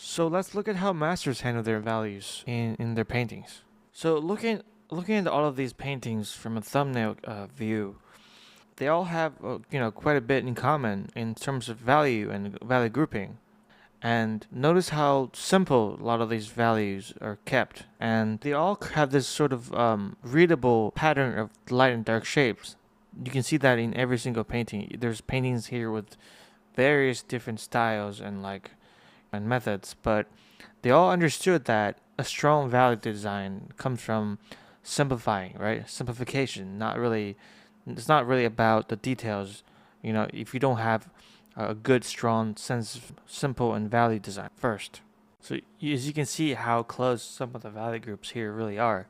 So let's look at how masters handle their values in their paintings. So looking at all of these paintings from a thumbnail view, they all have quite a bit in common in terms of value and value grouping. And notice how simple a lot of these values are kept, and they all have this sort of readable pattern of light and dark shapes. You can see that in every single painting. There's paintings here with various different styles and methods, but they all understood that a strong value design comes from simplifying, right? Simplification. It's not really about the details. If you don't have a good, strong sense of simple and value design first. So as you can see how close some of the value groups here really are.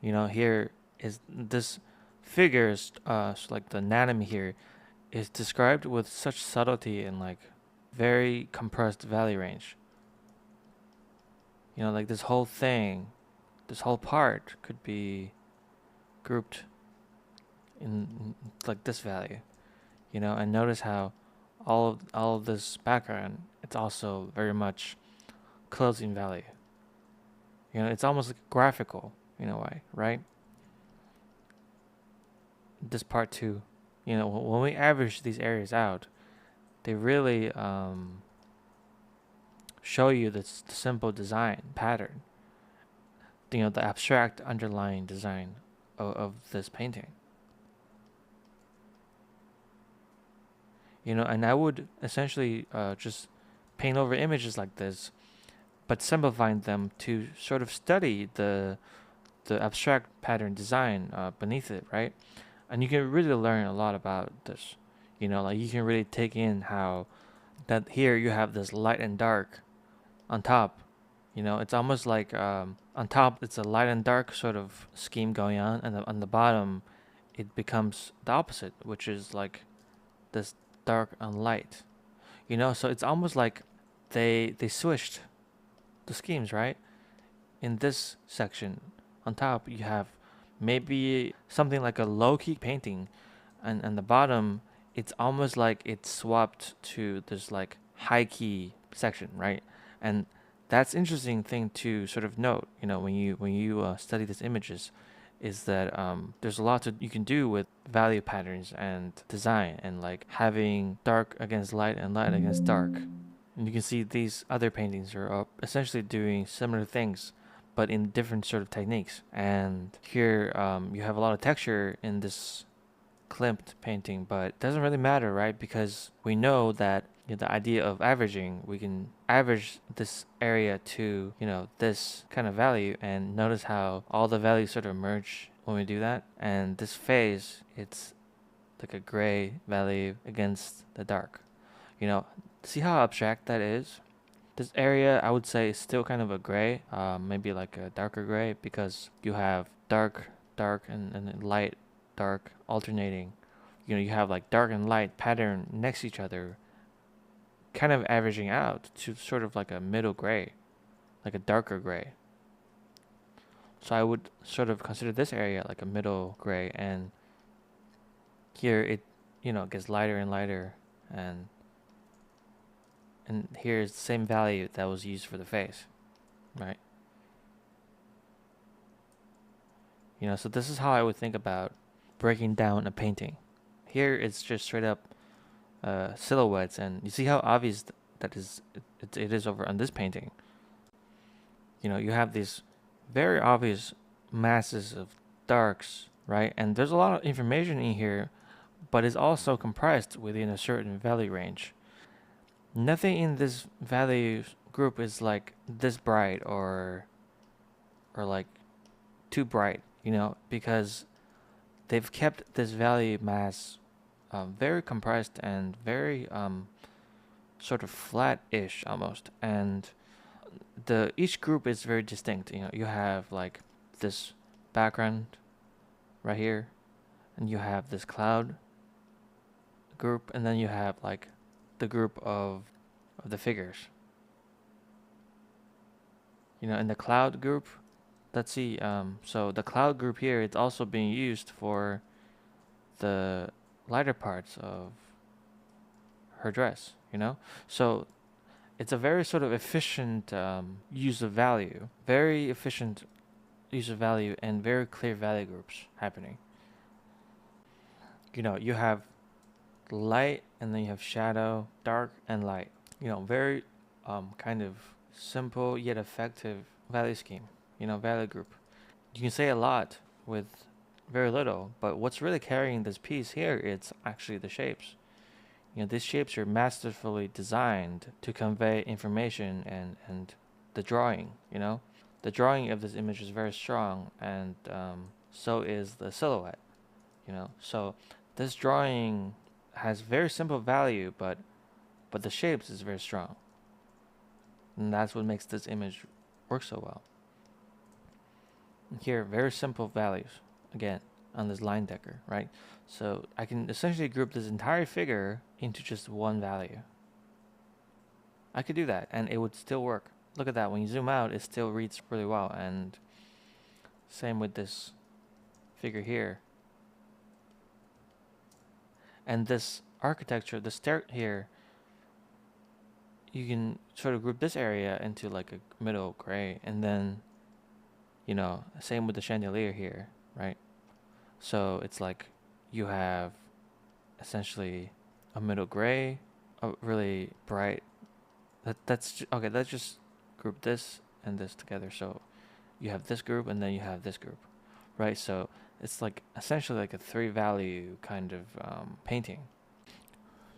Here is this figures, like the anatomy here, is described with such subtlety and like very compressed value range. Like this whole thing, this whole part could be grouped in like this value, and notice how all of this background, it's also very much closing value. It's almost like graphical in a way, right? This part too, when we average these areas out, they really show you this simple design pattern, the abstract underlying design of this painting. And I would essentially just paint over images like this, but simplifying them to sort of study the abstract pattern design beneath it, right? And you can really learn a lot about this. Like you can really take in how that here you have this light and dark on top. It's almost like on top it's a light and dark sort of scheme going on, and on the bottom it becomes the opposite, which is like this dark and light. So it's almost like they switched the schemes, right? In this section on top you have maybe something like a low-key painting, and the bottom it's almost like it's swapped to this like high-key section, right? And that's interesting thing to sort of note, when you study these images, is that there's a lot you can do with value patterns and design, and like having dark against light and light against dark. And you can see these other paintings are essentially doing similar things, but in different sort of techniques. And here you have a lot of texture in this Klimt painting, but it doesn't really matter, right? Because we know that the idea of averaging, we can average this area to this kind of value, and notice how all the values sort of merge when we do that. And this phase, it's like a gray value against the dark. See how abstract that is? This area, I would say, is still kind of a gray, maybe like a darker gray, because you have dark, dark, and light, dark alternating. You have like dark and light pattern next to each other, kind of averaging out to sort of like a middle gray, like a darker gray. So I would sort of consider this area like a middle gray, and here it, gets lighter and lighter, and here's the same value that was used for the face, right? So this is how I would think about breaking down a painting. Here it's just straight up silhouettes, and you see how obvious that is. It is over on this painting. You have these very obvious masses of darks, right? And there's a lot of information in here, but it's also compressed within a certain value range. Nothing in this value group is like this bright or like too bright, because they've kept this value mass very compressed and very sort of flat-ish almost, and the each group is very distinct. You have like this background right here, and you have this cloud group, and then you have like the group of the figures. In the cloud group, let's see. So the cloud group here, it's also being used for the lighter parts of her dress. So it's a very sort of efficient use of value, very efficient use of value, and very clear value groups happening. You have light, and then you have shadow, dark, and light. Very kind of simple yet effective value scheme, value group. You can say a lot with very little, but what's really carrying this piece here is actually the shapes. These shapes are masterfully designed to convey information and the drawing, The drawing of this image is very strong, and so is the silhouette, So this drawing has very simple value, but the shapes is very strong. And that's what makes this image work so well. Here, very simple values, again, on this line decker, right? So I can essentially group this entire figure into just one value. I could do that, and it would still work. Look at that. When you zoom out, it still reads really well. And same with this figure here. And this architecture, the stair here, you can sort of group this area into like a middle gray, and then, same with the chandelier here, right? So it's like you have essentially a middle gray, a really bright. Okay. Let's just group this and this together. So you have this group, and then you have this group, right? So it's like essentially like a 3-value kind of painting.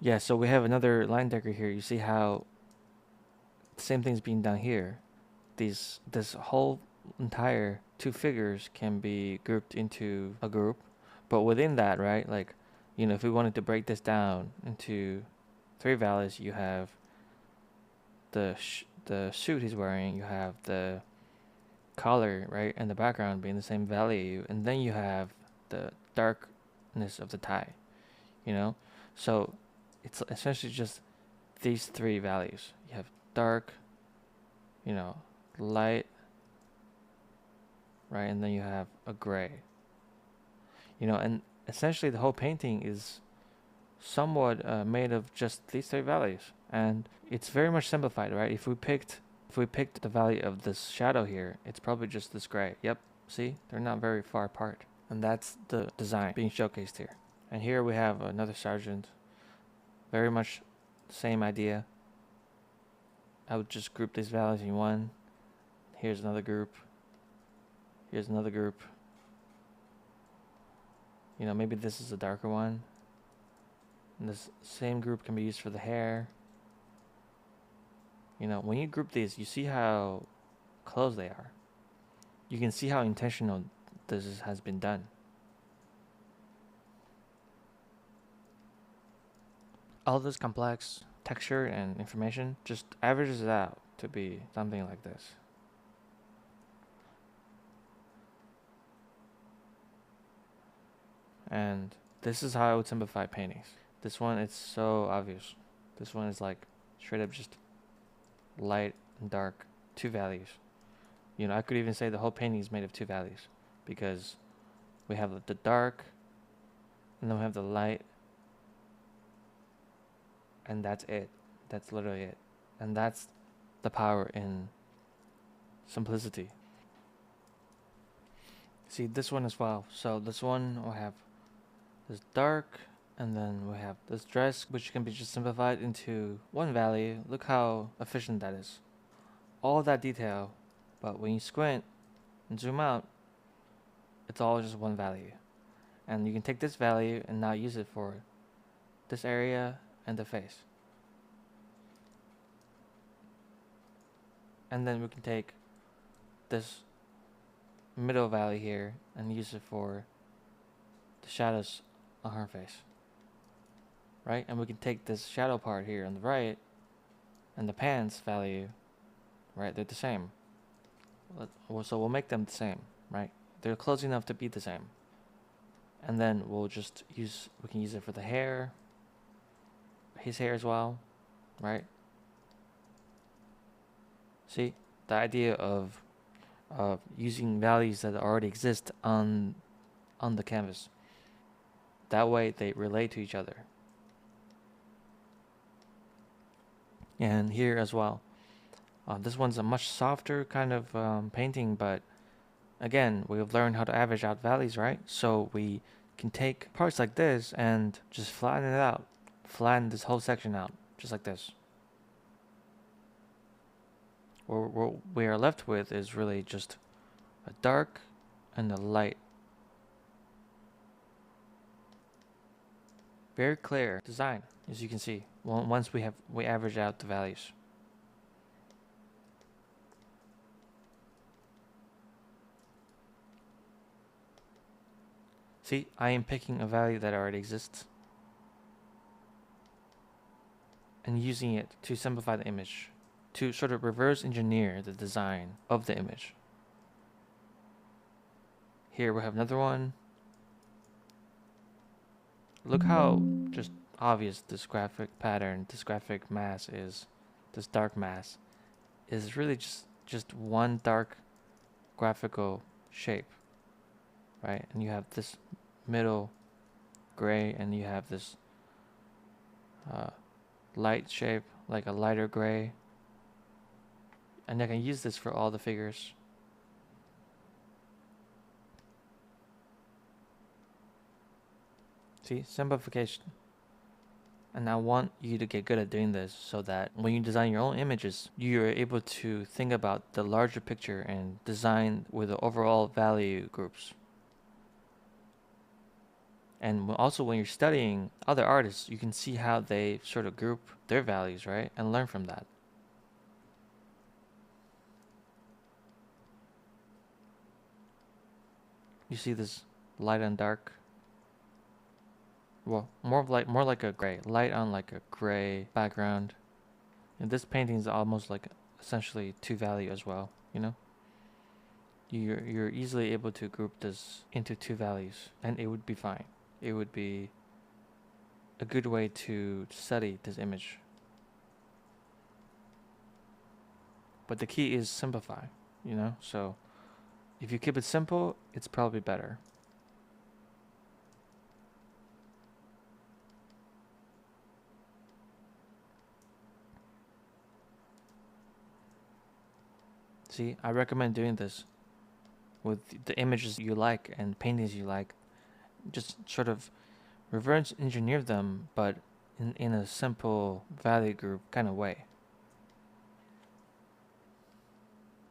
Yeah. So we have another line decker here. You see how the same thing's being done here. This whole entire 2 figures can be grouped into a group, but within that, right? Like, if we wanted to break this down into 3 values, you have the suit he's wearing, you have the collar, right, and the background being the same value, and then you have the darkness of the tie, So it's essentially just these 3 values. You have dark, light, right, and then you have a gray. And essentially the whole painting is somewhat made of just these 3 values, and it's very much simplified, right? If we picked the value of this shadow here, it's probably just this gray. Yep, see, they're not very far apart, and that's the design being showcased here. And here we have another sergeant, very much the same idea. I would just group these values in one. Here's another group. Here's another group. Maybe this is a darker one. And this same group can be used for the hair. When you group these, you see how close they are. You can see how intentional this has been done. All this complex texture and information just averages it out to be something like this. And this is how I would simplify paintings. This one, it's so obvious. This one is like straight up just light and dark, 2 values. I could even say the whole painting is made of 2 values, because we have the dark, and then we have the light, and that's it. That's literally it. And that's the power in simplicity. See, this one as well. So this one will have this dark, and then we have this dress, which can be just simplified into 1 value. Look how efficient that is. All of that detail, but when you squint and zoom out, it's all just 1 value. And you can take this value and now use it for this area and the face. And then we can take this middle value here and use it for the shadows on her face. Right? And we can take this shadow part here on the right and the pants value, right? They're the same. So we'll make them the same, right? They're close enough to be the same. And then we can use it for the hair, his hair as well, right? See, the idea of using values that already exist on the canvas. That way they relate to each other. And here as well. This one's a much softer kind of painting, but again, we've learned how to average out values, right? So we can take parts like this and just flatten it out. Flatten this whole section out, just like this. What we are left with is really just a dark and a light. Very clear design, as you can see, once we average out the values. See, I am picking a value that already exists and using it to simplify the image, to sort of reverse engineer the design of the image. Here we have another one. Look how just obvious this graphic pattern, this graphic mass is. This dark mass is really just one dark graphical shape, right? And you have this middle gray, and you have this light shape, like a lighter gray. And I can use this for all the figures. See, simplification. And I want you to get good at doing this so that when you design your own images, you're able to think about the larger picture and design with the overall value groups. And also when you're studying other artists, you can see how they sort of group their values, right? And learn from that. You see this light and dark? Well, more like a gray. Light on like a gray background. And this painting is almost like essentially two value as well, you know? You're easily able to group this into two values and it would be fine. It would be a good way to study this image. But the key is simplify, you know? So if you keep it simple, it's probably better. See, I recommend doing this with the images you like and paintings you like. Just sort of reverse engineer them, but in a simple value group kind of way.